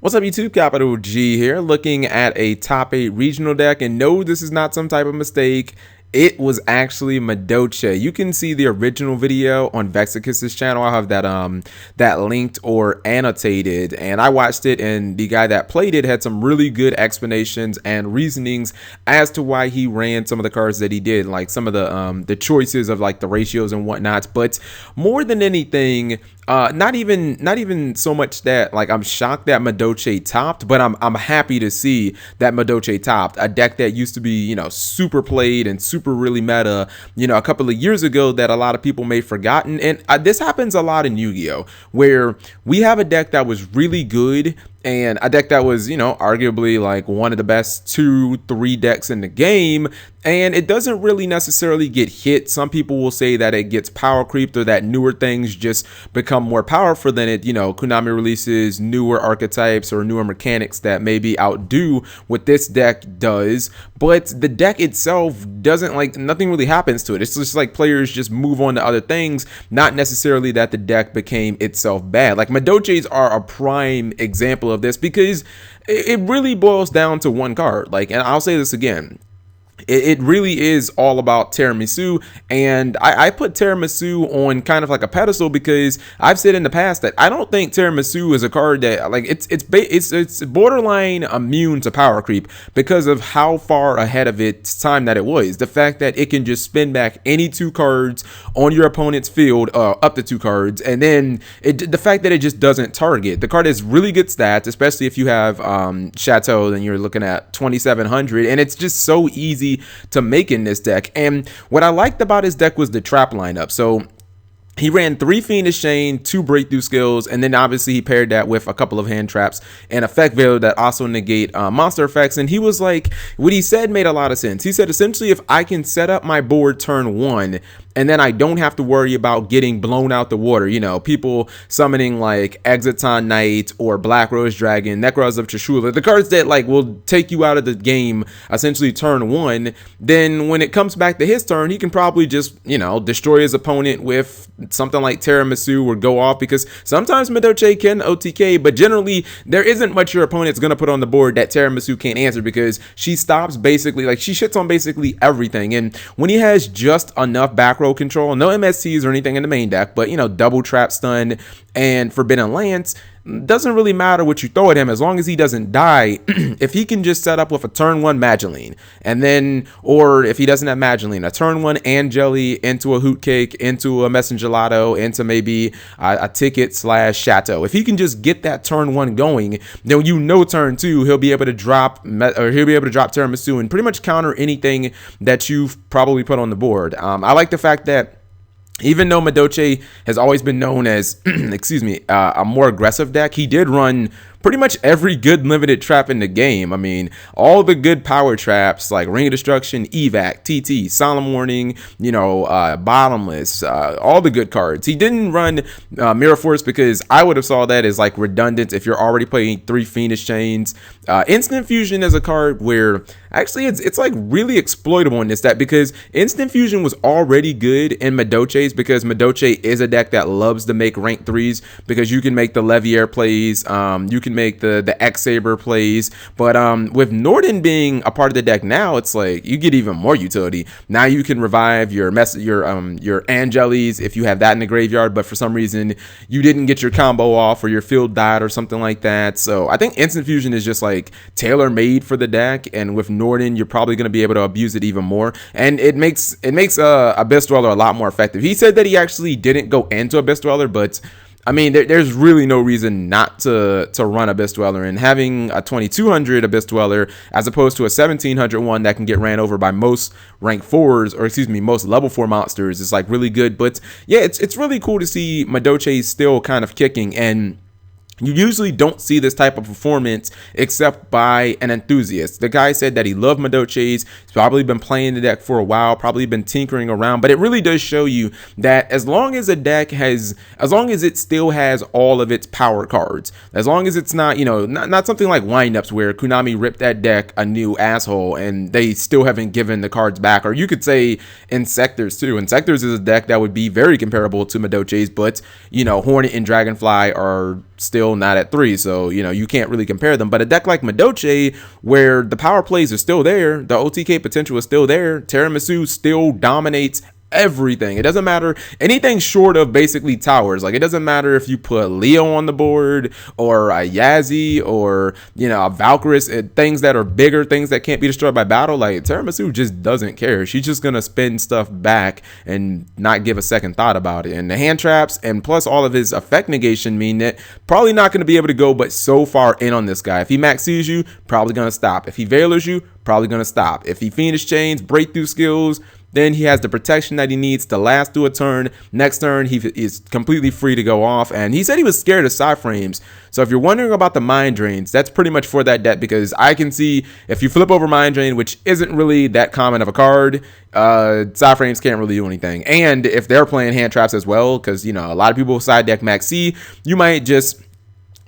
What's up, YouTube? Capital G here, looking at a top 8 regional deck, and no, this is not some type of mistake. It was actually Madolche. You can see the original video on Vexicus's channel. I'll have that linked or annotated, and I watched it, and the guy that played it had some really good explanations and reasonings as to why he ran some of the cards that he did, like some of the choices of like the ratios and whatnot. But more than anything, not even so much that like I'm shocked that Madolche topped, but I'm happy to see that Madolche topped a deck that used to be, you know, super played and super really meta, you know, a couple of years ago that a lot of people may have forgotten. And this happens a lot in Yu-Gi-Oh, where we have a deck that was really good and a deck that was, you know, arguably like one of the best 2-3 decks in the game, and it doesn't really necessarily get hit. Some people will say that it gets power creeped, or that newer things just become more powerful than it, you know, Konami releases newer archetypes or newer mechanics that maybe outdo what this deck does, but the deck itself doesn't, like, nothing really happens to it. It's just like players just move on to other things, not necessarily that the deck became itself bad. Like Madolches are a prime example of this, because it really boils down to one card. Like, and I'll say this again, it really is all about Tiramisu, and I put Tiramisu on kind of like a pedestal because I've said in the past that I don't think Tiramisu is a card that, like, it's borderline immune to power creep because of how far ahead of its time that it was. The fact that it can just spin back any 2 cards on your opponent's field, up to 2 cards, and then the fact that it just doesn't target. The card has really good stats, especially if you have Chateau, then you're looking at 2700, and it's just so easy to make in this deck. And what I liked about his deck was the trap lineup. So he ran 3 Fiendish Chain, 2 breakthrough skills, and then obviously he paired that with a couple of hand traps and effect veil that also negate monster effects. And he was like, what he said made a lot of sense. He said essentially, if I can set up my board turn 1 and then I don't have to worry about getting blown out the water, you know, people summoning like Exiton Knight or Black Rose Dragon, Necros of Trishula, the cards that like will take you out of the game essentially turn 1, then when it comes back to his turn, he can probably just, you know, destroy his opponent with something like Tiramisu or go off, because sometimes Madolche can OTK, but generally there isn't much your opponent's gonna put on the board that Tiramisu can't answer, because she stops basically, like, she shits on basically everything. And when he has just enough back row control, no MSTs or anything in the main deck, but, you know, double trap stun and Forbidden Lance, doesn't really matter what you throw at him as long as he doesn't die. If he can just set up with a turn 1 Mageline, and then, or if he doesn't have Mageline, a turn 1 Angeli into a Hoot Cake, into a Messengelato, into maybe a Ticket / Chateau. If he can just get that turn 1 going, then you know turn 2 he'll be able to drop Tiramisu and pretty much counter anything that you've probably put on the board. I like the fact that even though Madolche has always been known as, excuse me, a more aggressive deck, he did run pretty much every good limited trap in the game. I mean, all the good power traps like Ring of Destruction, Evac, TT, Solemn Warning, you know, Bottomless, all the good cards. He didn't run Mirror Force because I would have saw that as like redundant if you're already playing 3 Fiendish Chains. Instant Fusion is a card where actually it's like really exploitable in this deck, because Instant Fusion was already good in Madolche's, because Madolche is a deck that loves to make rank 3s, because you can make the Leviair plays, you can make the X-Saber plays, but with Norden being a part of the deck now, it's like you get even more utility. Now you can revive your Angelis if you have that in the graveyard, but for some reason you didn't get your combo off, or your field died or something like that. So I think Instant Fusion is just like tailor-made for the deck, and with Norden you're probably going to be able to abuse it even more, and it makes Abyss Dweller a lot more effective. He said that he actually didn't go into Abyss Dweller, but I mean, there's really no reason not to run Abyss Dweller, and having a 2200 Abyss Dweller as opposed to a 1700 one that can get ran over by most rank 4s, or excuse me, most level 4 monsters is like really good. But yeah, it's really cool to see Madolche still kind of kicking, and you usually don't see this type of performance except by an enthusiast. The guy said that he loved Madolche's. He's probably been playing the deck for a while, probably been tinkering around, but it really does show you that as long as a deck has, as long as it still has all of its power cards, as long as it's not, you know, not something like windups where Konami ripped that deck a new asshole and they still haven't given the cards back, or you could say Insectors too. Insectors is a deck that would be very comparable to Madolche's, but, you know, Hornet and Dragonfly are still not at 3, so you know you can't really compare them. But a deck like Madolche, where the power plays are still there, the OTK potential is still there, Tiramisu still dominates everything. It doesn't matter anything short of basically towers. Like, it doesn't matter if you put Leo on the board or a Yazzie or, you know, a Valkyris, things that are bigger, things that can't be destroyed by battle. Like, Tiramisu just doesn't care. She's just gonna spin stuff back and not give a second thought about it. And the hand traps and plus all of his effect negation mean that probably not going to be able to go but so far in on this guy. If he maxes you, probably gonna stop. If he Veilers you, probably gonna stop. If he Fiendish Chains, breakthrough skills, then he has the protection that he needs to last through a turn. Next turn, he is completely free to go off. And he said he was scared of side frames. So if you're wondering about the Mind Drains, that's pretty much for that deck, because I can see if you flip over Mind Drain, which isn't really that common of a card, side frames can't really do anything. And if they're playing hand traps as well, because, you know, a lot of people side deck Max C, you might just,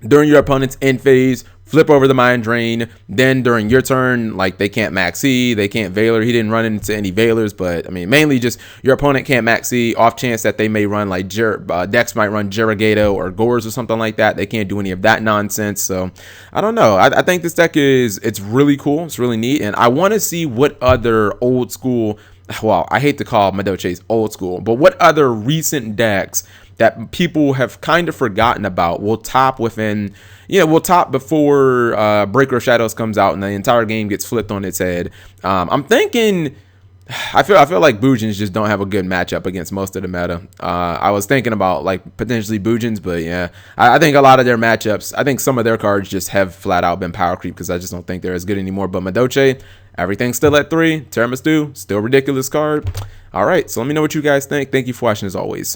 during your opponent's end phase, flip over the Mind Drain. Then during your turn, like, they can't Max E, they can't Veiler. He didn't run into any Veilers, but I mean, mainly just your opponent can't Max E. Off chance that they may run like Dex might run Jerigato or Gores or something like that. They can't do any of that nonsense. So I don't know. I think this deck it's really cool. It's really neat, and I want to see what other old school. Well, I hate to call Madolche's old school, but what other recent decks that people have kind of forgotten about will top within, you know, will top before Breaker of Shadows comes out and the entire game gets flipped on its head. I'm thinking, I feel like Boojins just don't have a good matchup against most of the meta. I was thinking about like potentially Boojins, but yeah, I think a lot of their matchups, I think some of their cards just have flat out been power creep because I just don't think they're as good anymore. But Madolche, everything's still at 3. Tiramisu, still ridiculous card. All right, so let me know what you guys think. Thank you for watching as always.